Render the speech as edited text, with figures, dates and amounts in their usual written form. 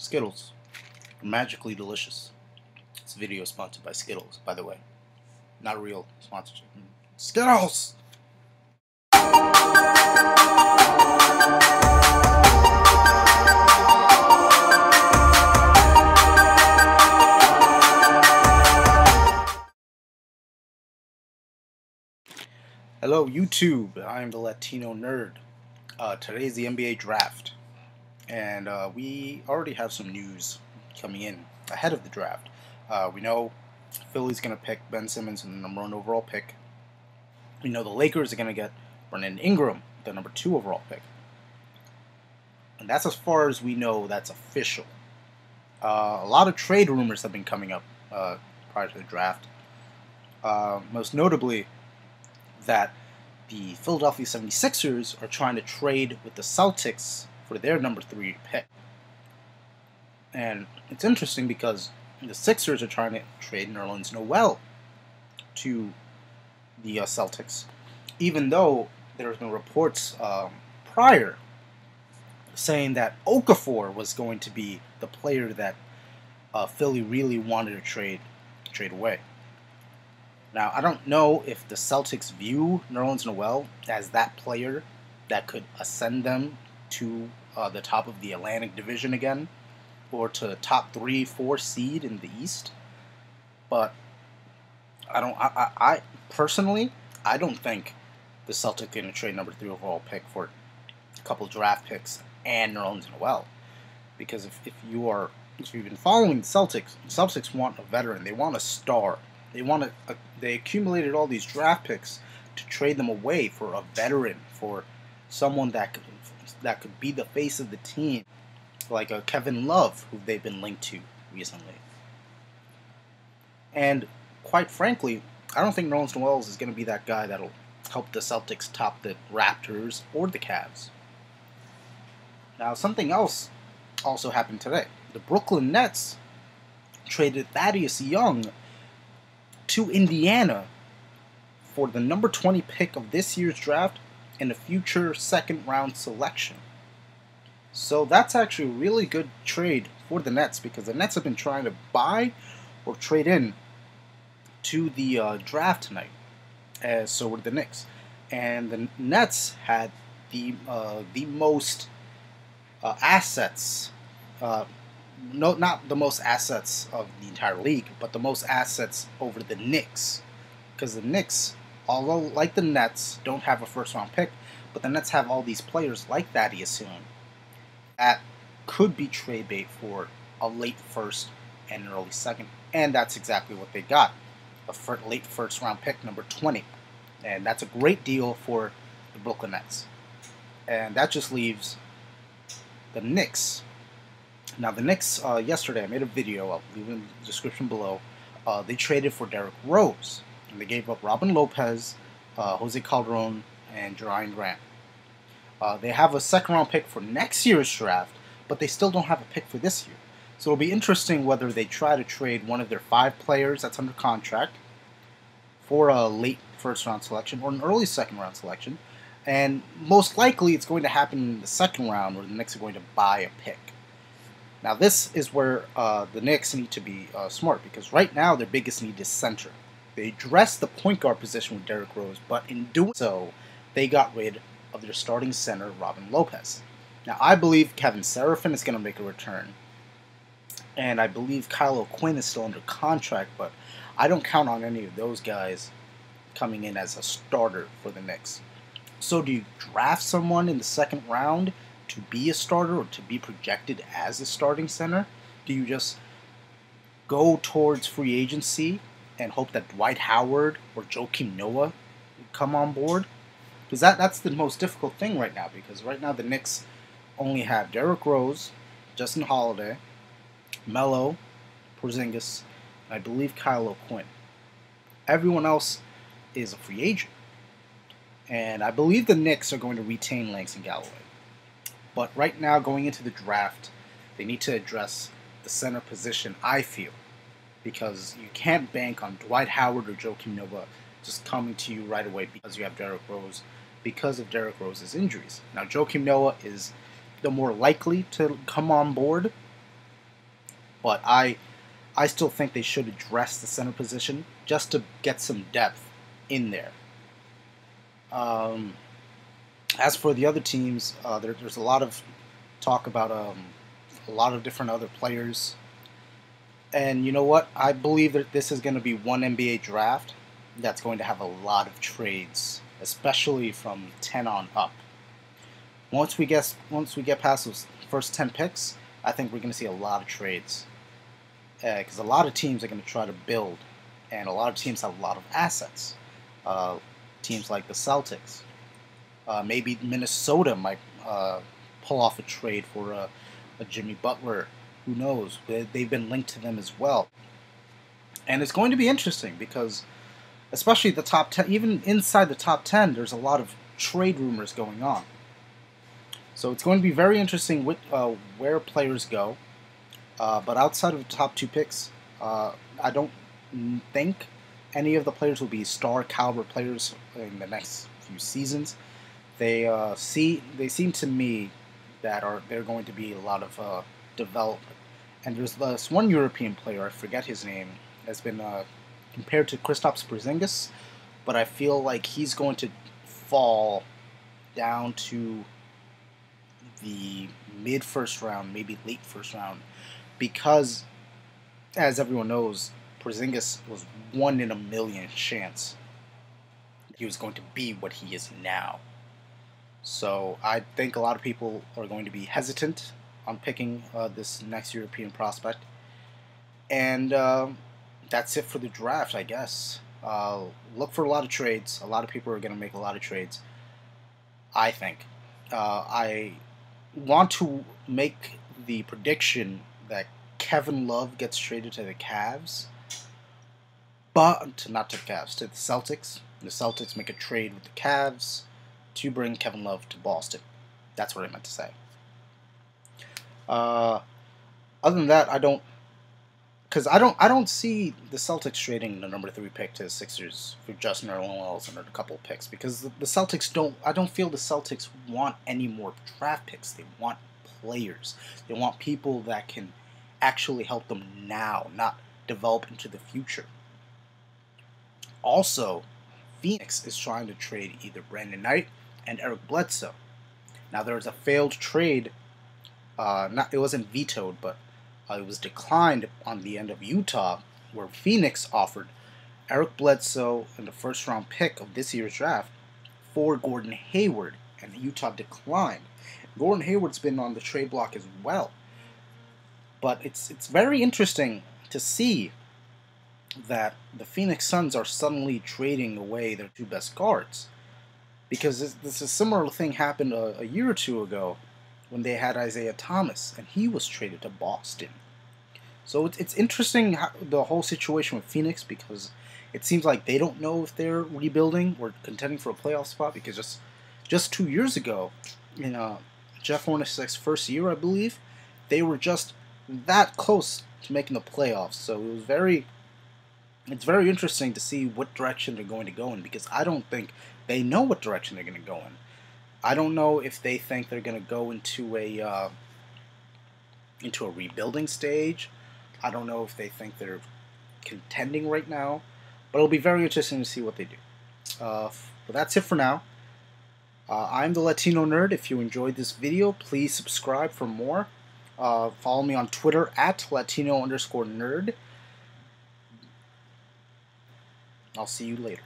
Skittles. Magically delicious. This video is sponsored by Skittles, by the way. Not a real sponsorship. Skittles! Hello YouTube, I am the Latino Nerd. Today's the NBA draft, and we already have some news coming in ahead of the draft. We know Philly's going to pick Ben Simmons in the #1 overall pick. We know the Lakers are going to get Brandon Ingram, the #2 overall pick. And that's as far as we know that's official. A lot of trade rumors have been coming up prior to the draft. Most notably, that the Philadelphia 76ers are trying to trade with the Celtics for their #3 pick. And it's interesting because the Sixers are trying to trade Nerlens Noel to the Celtics, even though there's been reports prior saying that Okafor was going to be the player that Philly really wanted to trade away. Now, I don't know if the Celtics view Nerlens Noel as that player that could ascend them to the top of the Atlantic Division again, or to top 3-4 seed in the East. But I personally, I don't think the Celtics are going to trade #3 overall pick for a couple draft picks and Nerlens Noel, because if you've been following the Celtics want a veteran. They want a star. They accumulated all these draft picks to trade them away for a veteran, for someone that could be the face of the team, like a Kevin Love, who they've been linked to recently. And quite frankly, I don't think Nerlens Noel is going to be that guy that'll help the Celtics top the Raptors or the Cavs. Now, something else also happened today. The Brooklyn Nets traded Thaddeus Young to Indiana for the #20 pick of this year's draft and a future second-round selection. So that's actually a really good trade for the Nets, because the Nets have been trying to buy or trade in to the draft tonight, as so were the Knicks. And the Nets had the most assets. No, not the most assets of the entire league, but the most assets over the Knicks. Because the Knicks, although like the Nets, don't have a first-round pick, but the Nets have all these players like Thaddeus Young that could be trade bait for a late first and an early second. And that's exactly what they got. A late first-round pick, #20. And that's a great deal for the Brooklyn Nets. And that just leaves the Knicks. Now, the Knicks, yesterday, I made a video, I'll leave it in the description below. They traded for Derrick Rose, and they gave up Robin Lopez, Jose Calderon, and Jerami Grant. They have a second-round pick for next year's draft, but they still don't have a pick for this year. So it'll be interesting whether they try to trade one of their 5 players that's under contract for a late first-round selection or an early second-round selection. And most likely, it's going to happen in the second round, where the Knicks are going to buy a pick. Now, this is where the Knicks need to be smart, because right now their biggest need is center. They addressed the point guard position with Derrick Rose, but in doing so, they got rid of their starting center, Robin Lopez. Now, I believe Kevin Seraphin is going to make a return, and I believe Kyle O'Quinn is still under contract, but I don't count on any of those guys coming in as a starter for the Knicks. So do you draft someone in the second round to be a starter or to be projected as a starting center? Do you just go towards free agency and hope that Dwight Howard or Joakim Noah come on board? Because that's the most difficult thing right now, because right now the Knicks only have Derrick Rose, Justin Holiday, Melo, Porzingis, and I believe Kyle O'Quinn. Everyone else is a free agent. And I believe the Knicks are going to retain Langston Galloway. But right now, going into the draft, they need to address the center position, I feel. Because you can't bank on Dwight Howard or Joakim Noah just coming to you right away because you have Derrick Rose, because of Derrick Rose's injuries. Now, Joakim Noah is the more likely to come on board, but I still think they should address the center position just to get some depth in there. As for the other teams, there's a lot of talk about a lot of different other players. And you know what? I believe that this is going to be one NBA draft that's going to have a lot of trades, especially from 10 on up. Once we get past those first 10 picks, I think we're going to see a lot of trades. Because a lot of teams are going to try to build, and a lot of teams have a lot of assets. Teams like the Celtics. Maybe Minnesota might pull off a trade for a Jimmy Butler. Who knows? They've been linked to them as well. And it's going to be interesting because, especially the top 10, even inside the top 10, there's a lot of trade rumors going on. So it's going to be very interesting with, where players go. But outside of the top 2 picks, I don't think any of the players will be star caliber players in the next few seasons. They seem to me that they're going to be a lot of development. And there's this one European player, I forget his name, has been compared to Kristaps Porzingis, but I feel like he's going to fall down to the mid-first round, maybe late first round, because, as everyone knows, Porzingis was 1 in a million chance he was going to be what he is now. So I think a lot of people are going to be hesitant on picking this next European prospect. And that's it for the draft, I guess. Look for a lot of trades. A lot of people are going to make a lot of trades, I think. I want to make the prediction that Kevin Love gets traded to the Cavs, but not to the Cavs, to the Celtics. The Celtics make a trade with the Cavs to bring Kevin Love to Boston. That's what I meant to say. Other than that, I don't see the Celtics trading the number 3 pick to the Sixers for Justin Wells and a couple of picks, because the Celtics I don't feel the Celtics want any more draft picks. They want players. They want people that can actually help them now, not develop into the future. Also, Phoenix is trying to trade either Brandon Knight and Eric Bledsoe. Now, there was a failed trade. It wasn't vetoed, but it was declined on the end of Utah, where Phoenix offered Eric Bledsoe and the first-round pick of this year's draft for Gordon Hayward, and Utah declined. Gordon Hayward's been on the trade block as well. But it's very interesting to see that the Phoenix Suns are suddenly trading away their 2 best guards. Because this a similar thing happened a year or 2 ago when they had Isaiah Thomas, and he was traded to Boston. So it's interesting the whole situation with Phoenix, because it seems like they don't know if they're rebuilding or contending for a playoff spot, because just 2 years ago, in Jeff Hornacek's first year, I believe, they were just that close to making the playoffs. So it's very interesting to see what direction they're going to go in, because I don't think they know what direction they're going to go in. I don't know if they think they're going to go into a rebuilding stage. I don't know if they think they're contending right now, but it'll be very interesting to see what they do. But that's it for now. I'm the Latino Nerd. If you enjoyed this video, please subscribe for more. Follow me on Twitter at Latino_nerd. I'll see you later.